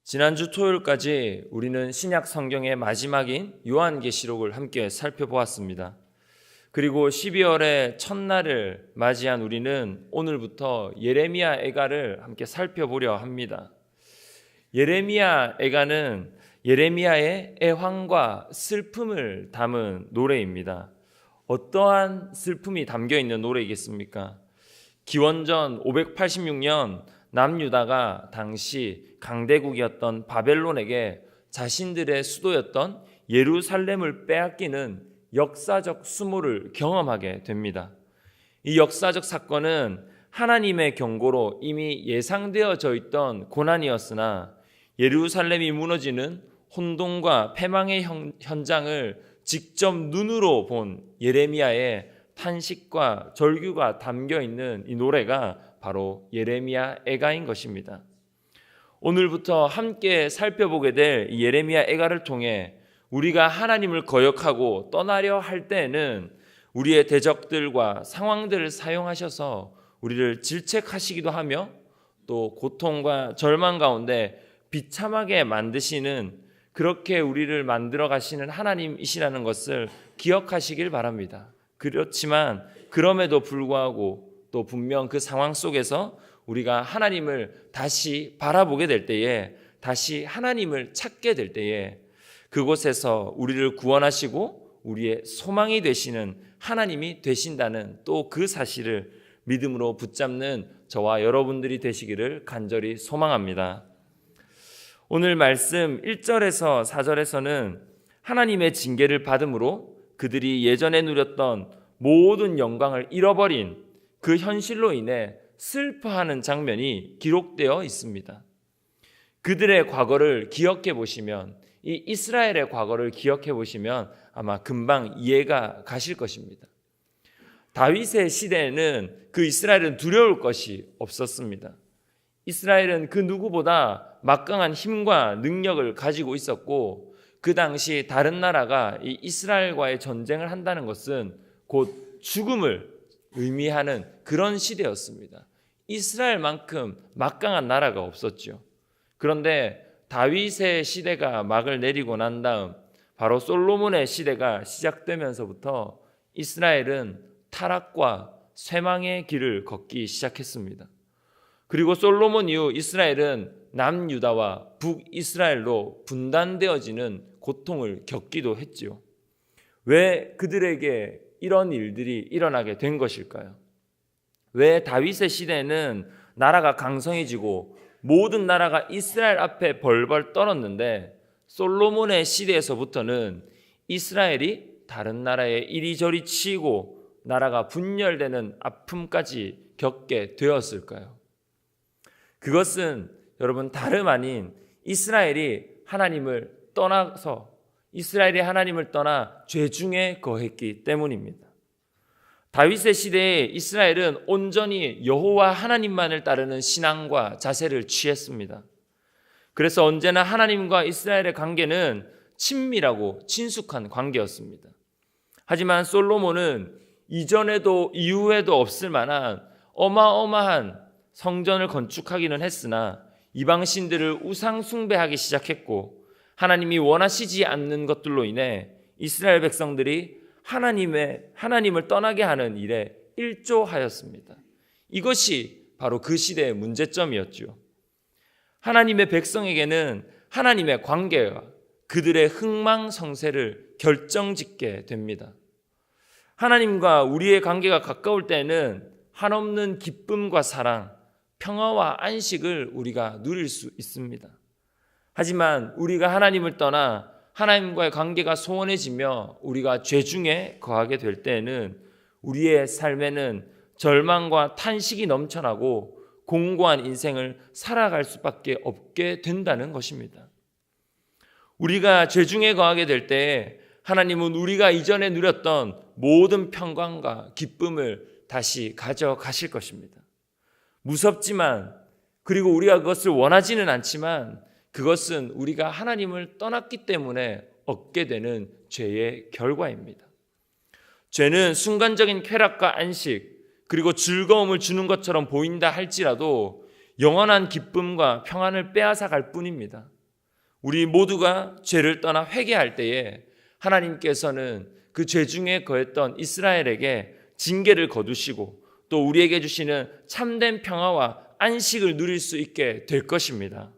지난주 토요일까지 우리는 신약 성경의 마지막인 요한계시록을 함께 살펴보았습니다. 그리고 12월의 첫날을 맞이한 우리는 오늘부터 예레미야 애가를 함께 살펴보려 합니다. 예레미야 애가는 예레미야의 애환과 슬픔을 담은 노래입니다. 어떠한 슬픔이 담겨 있는 노래이겠습니까? 기원전 586년 남유다가 당시 강대국이었던 바벨론에게 자신들의 수도였던 예루살렘을 빼앗기는 역사적 수모를 경험하게 됩니다. 이 역사적 사건은 하나님의 경고로 이미 예상되어져 있던 고난이었으나 예루살렘이 무너지는 혼돈과 패망의 현장을 직접 눈으로 본 예레미야의 탄식과 절규가 담겨 있는 이 노래가 바로 예레미야 애가인 것입니다. 오늘부터 함께 살펴보게 될 이 예레미야 애가를 통해 우리가 하나님을 거역하고 떠나려 할 때에는 우리의 대적들과 상황들을 사용하셔서 우리를 질책하시기도 하며 또 고통과 절망 가운데 비참하게 만드시는, 그렇게 우리를 만들어 가시는 하나님이시라는 것을 기억하시길 바랍니다. 그렇지만 그럼에도 불구하고 또 분명 그 상황 속에서 우리가 하나님을 다시 바라보게 될 때에, 다시 하나님을 찾게 될 때에 그곳에서 우리를 구원하시고 우리의 소망이 되시는 하나님이 되신다는 또 그 사실을 믿음으로 붙잡는 저와 여러분들이 되시기를 간절히 소망합니다. 오늘 말씀 1절에서 4절에서는 하나님의 징계를 받음으로 그들이 예전에 누렸던 모든 영광을 잃어버린 그 현실로 인해 슬퍼하는 장면이 기록되어 있습니다. 그들의 과거를 기억해 보시면, 이 이스라엘의 과거를 기억해 보시면 아마 금방 이해가 가실 것입니다. 다윗의 시대에는 그 이스라엘은 두려울 것이 없었습니다. 이스라엘은 그 누구보다 막강한 힘과 능력을 가지고 있었고, 그 당시 다른 나라가 이 이스라엘과의 전쟁을 한다는 것은 곧 죽음을 의미하는 그런 시대였습니다. 이스라엘만큼 막강한 나라가 없었죠. 그런데 다윗의 시대가 막을 내리고 난 다음 바로 솔로몬의 시대가 시작되면서부터 이스라엘은 타락과 쇠망의 길을 걷기 시작했습니다. 그리고 솔로몬 이후 이스라엘은 남유다와 북이스라엘로 분단되어지는 고통을 겪기도 했지요. 왜 그들에게 이런 일들이 일어나게 된 것일까요? 왜 다윗의 시대에는 나라가 강성해지고 모든 나라가 이스라엘 앞에 벌벌 떨었는데 솔로몬의 시대에서부터는 이스라엘이 다른 나라에 이리저리 치이고 나라가 분열되는 아픔까지 겪게 되었을까요? 그것은 여러분 다름 아닌 이스라엘이 하나님을 떠나 죄 중에 거했기 때문입니다. 다윗의 시대에 이스라엘은 온전히 여호와 하나님만을 따르는 신앙과 자세를 취했습니다. 그래서 언제나 하나님과 이스라엘의 관계는 친밀하고 친숙한 관계였습니다. 하지만 솔로몬은 이전에도 이후에도 없을 만한 어마어마한 성전을 건축하기는 했으나 이방신들을 우상 숭배하기 시작했고, 하나님이 원하시지 않는 것들로 인해 이스라엘 백성들이 하나님을 떠나게 하는 일에 일조하였습니다. 이것이 바로 그 시대의 문제점이었죠. 하나님의 백성에게는 하나님의 관계가 그들의 흥망성쇠를 결정짓게 됩니다. 하나님과 우리의 관계가 가까울 때는 한없는 기쁨과 사랑, 평화와 안식을 우리가 누릴 수 있습니다. 하지만 우리가 하나님을 떠나 하나님과의 관계가 소원해지며 우리가 죄 중에 거하게 될 때에는 우리의 삶에는 절망과 탄식이 넘쳐나고 공고한 인생을 살아갈 수밖에 없게 된다는 것입니다. 우리가 죄 중에 거하게 될 때에 하나님은 우리가 이전에 누렸던 모든 평강과 기쁨을 다시 가져가실 것입니다. 무섭지만, 그리고 우리가 그것을 원하지는 않지만 그것은 우리가 하나님을 떠났기 때문에 얻게 되는 죄의 결과입니다. 죄는 순간적인 쾌락과 안식 그리고 즐거움을 주는 것처럼 보인다 할지라도 영원한 기쁨과 평안을 빼앗아 갈 뿐입니다. 우리 모두가 죄를 떠나 회개할 때에 하나님께서는 그 죄 중에 거했던 이스라엘에게 징계를 거두시고 또 우리에게 주시는 참된 평화와 안식을 누릴 수 있게 될 것입니다.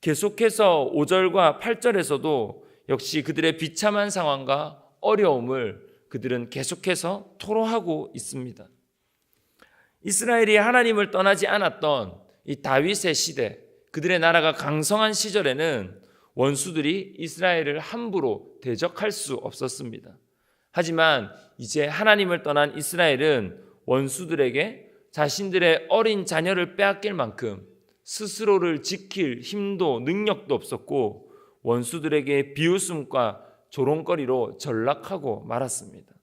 계속해서 5절과 8절에서도 역시 그들의 비참한 상황과 어려움을 그들은 계속해서 토로하고 있습니다. 이스라엘이 하나님을 떠나지 않았던 이 다윗의 시대, 그들의 나라가 강성한 시절에는 원수들이 이스라엘을 함부로 대적할 수 없었습니다. 하지만 이제 하나님을 떠난 이스라엘은 원수들에게 자신들의 어린 자녀를 빼앗길 만큼 스스로를 지킬 힘도 능력도 없었고 원수들에게 비웃음과 조롱거리로 전락하고 말았습니다.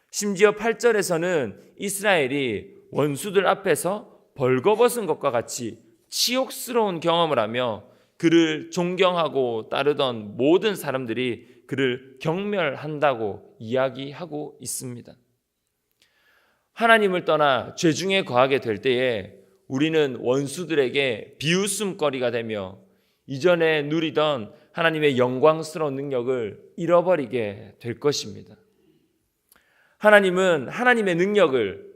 심지어 8절에서는 이스라엘이 원수들 앞에서 벌거벗은 것과 같이 치욕스러운 경험을 하며 그를 존경하고 따르던 모든 사람들이 그를 경멸한다고 이야기하고 있습니다. 하나님을 떠나 죄 중에 거하게 될 때에 우리는 원수들에게 비웃음거리가 되며 이전에 누리던 하나님의 영광스러운 능력을 잃어버리게 될 것입니다. 하나님은 하나님의 능력을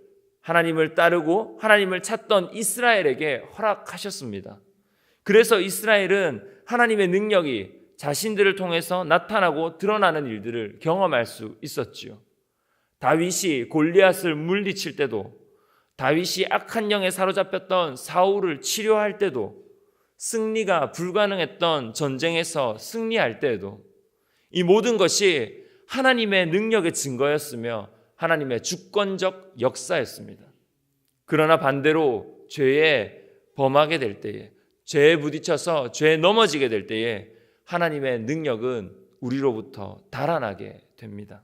하나님을 따르고 하나님을 찾던 이스라엘에게 허락하셨습니다. 그래서 이스라엘은 하나님의 능력이 자신들을 통해서 나타나고 드러나는 일들을 경험할 수 있었지요. 다윗이 골리앗을 물리칠 때도, 다윗이 악한 영에 사로잡혔던 사울을 치료할 때도, 승리가 불가능했던 전쟁에서 승리할 때에도 이 모든 것이 하나님의 능력의 증거였으며 하나님의 주권적 역사였습니다. 그러나 반대로 죄에 범하게 될 때에, 죄에 부딪혀서 죄에 넘어지게 될 때에 하나님의 능력은 우리로부터 달아나게 됩니다.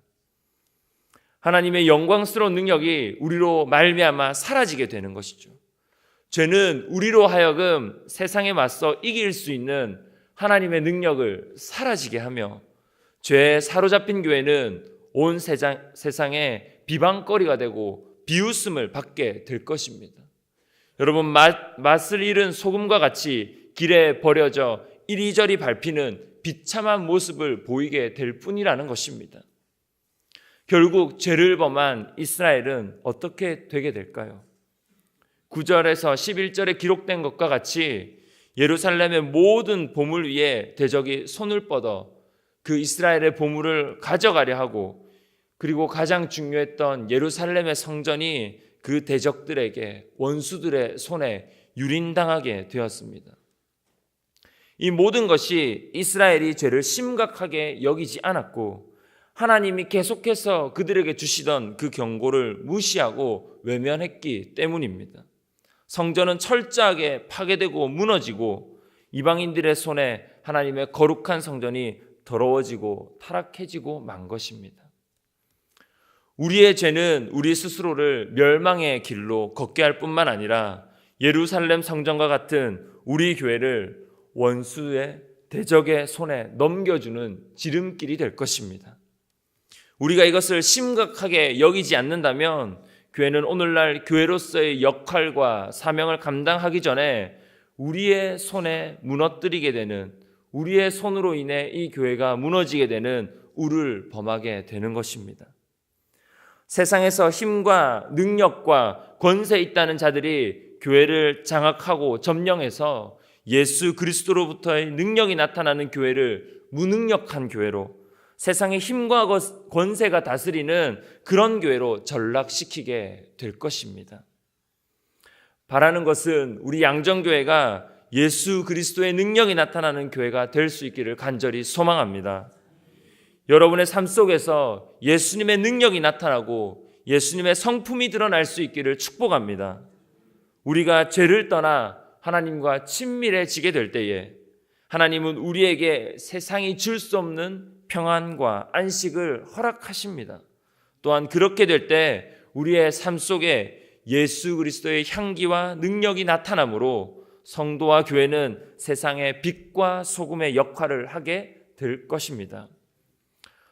하나님의 영광스러운 능력이 우리로 말미암아 사라지게 되는 것이죠. 죄는 우리로 하여금 세상에 맞서 이길 수 있는 하나님의 능력을 사라지게 하며 죄에 사로잡힌 교회는 온 세상에 비방거리가 되고 비웃음을 받게 될 것입니다. 여러분, 맛을 잃은 소금과 같이 길에 버려져 이리저리 밟히는 비참한 모습을 보이게 될 뿐이라는 것입니다. 결국 죄를 범한 이스라엘은 어떻게 되게 될까요? 9절에서 11절에 기록된 것과 같이 예루살렘의 모든 보물 위에 대적이 손을 뻗어 그 이스라엘의 보물을 가져가려 하고, 그리고 가장 중요했던 예루살렘의 성전이 그 대적들에게, 원수들의 손에 유린당하게 되었습니다. 이 모든 것이 이스라엘이 죄를 심각하게 여기지 않았고 하나님이 계속해서 그들에게 주시던 그 경고를 무시하고 외면했기 때문입니다. 성전은 철저하게 파괴되고 무너지고 이방인들의 손에 하나님의 거룩한 성전이 더러워지고 타락해지고 만 것입니다. 우리의 죄는 우리 스스로를 멸망의 길로 걷게 할 뿐만 아니라 예루살렘 성전과 같은 우리 교회를 원수의 대적의 손에 넘겨주는 지름길이 될 것입니다. 우리가 이것을 심각하게 여기지 않는다면 교회는 오늘날 교회로서의 역할과 사명을 감당하기 전에 우리의 손에 무너뜨리게 되는, 우리의 손으로 인해 이 교회가 무너지게 되는 우를 범하게 되는 것입니다. 세상에서 힘과 능력과 권세 있다는 자들이 교회를 장악하고 점령해서 예수 그리스도로부터의 능력이 나타나는 교회를 무능력한 교회로, 세상의 힘과 권세가 다스리는 그런 교회로 전락시키게 될 것입니다. 바라는 것은 우리 양정교회가 예수 그리스도의 능력이 나타나는 교회가 될 수 있기를 간절히 소망합니다. 여러분의 삶 속에서 예수님의 능력이 나타나고 예수님의 성품이 드러날 수 있기를 축복합니다. 우리가 죄를 떠나 하나님과 친밀해지게 될 때에 하나님은 우리에게 세상이 줄 수 없는 평안과 안식을 허락하십니다. 또한 그렇게 될 때 우리의 삶 속에 예수 그리스도의 향기와 능력이 나타나므로 성도와 교회는 세상의 빛과 소금의 역할을 하게 될 것입니다.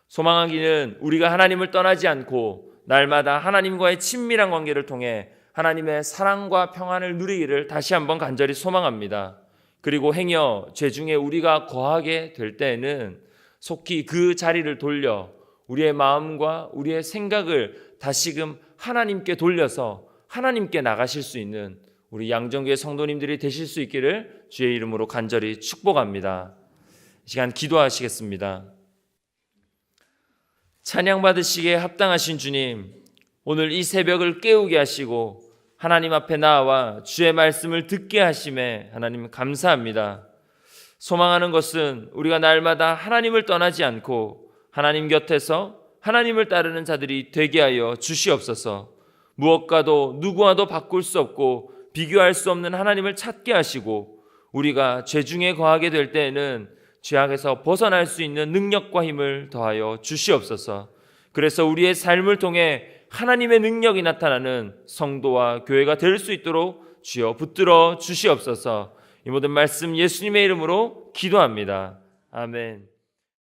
소망하기는 우리가 하나님을 떠나지 않고 날마다 하나님과의 친밀한 관계를 통해 하나님의 사랑과 평안을 누리기를 다시 한번 간절히 소망합니다. 그리고 행여 죄중에 우리가 거하게 될 때에는 속히 그 자리를 돌려 우리의 마음과 우리의 생각을 다시금 하나님께 돌려서 하나님께 나가실 수 있는 우리 양정교회 성도님들이 되실 수 있기를 주의 이름으로 간절히 축복합니다. 이 시간 기도하시겠습니다. 찬양 받으시기에 합당하신 주님, 오늘 이 새벽을 깨우게 하시고 하나님 앞에 나와 주의 말씀을 듣게 하심에 하나님 감사합니다. 소망하는 것은 우리가 날마다 하나님을 떠나지 않고 하나님 곁에서 하나님을 따르는 자들이 되게 하여 주시옵소서. 무엇과도 누구와도 바꿀 수 없고 비교할 수 없는 하나님을 찾게 하시고 우리가 죄 중에 거하게 될 때에는 죄악에서 벗어날 수 있는 능력과 힘을 더하여 주시옵소서. 그래서 우리의 삶을 통해 하나님의 능력이 나타나는 성도와 교회가 될 수 있도록 주여 붙들어 주시옵소서. 이 모든 말씀 예수님의 이름으로 기도합니다. 아멘.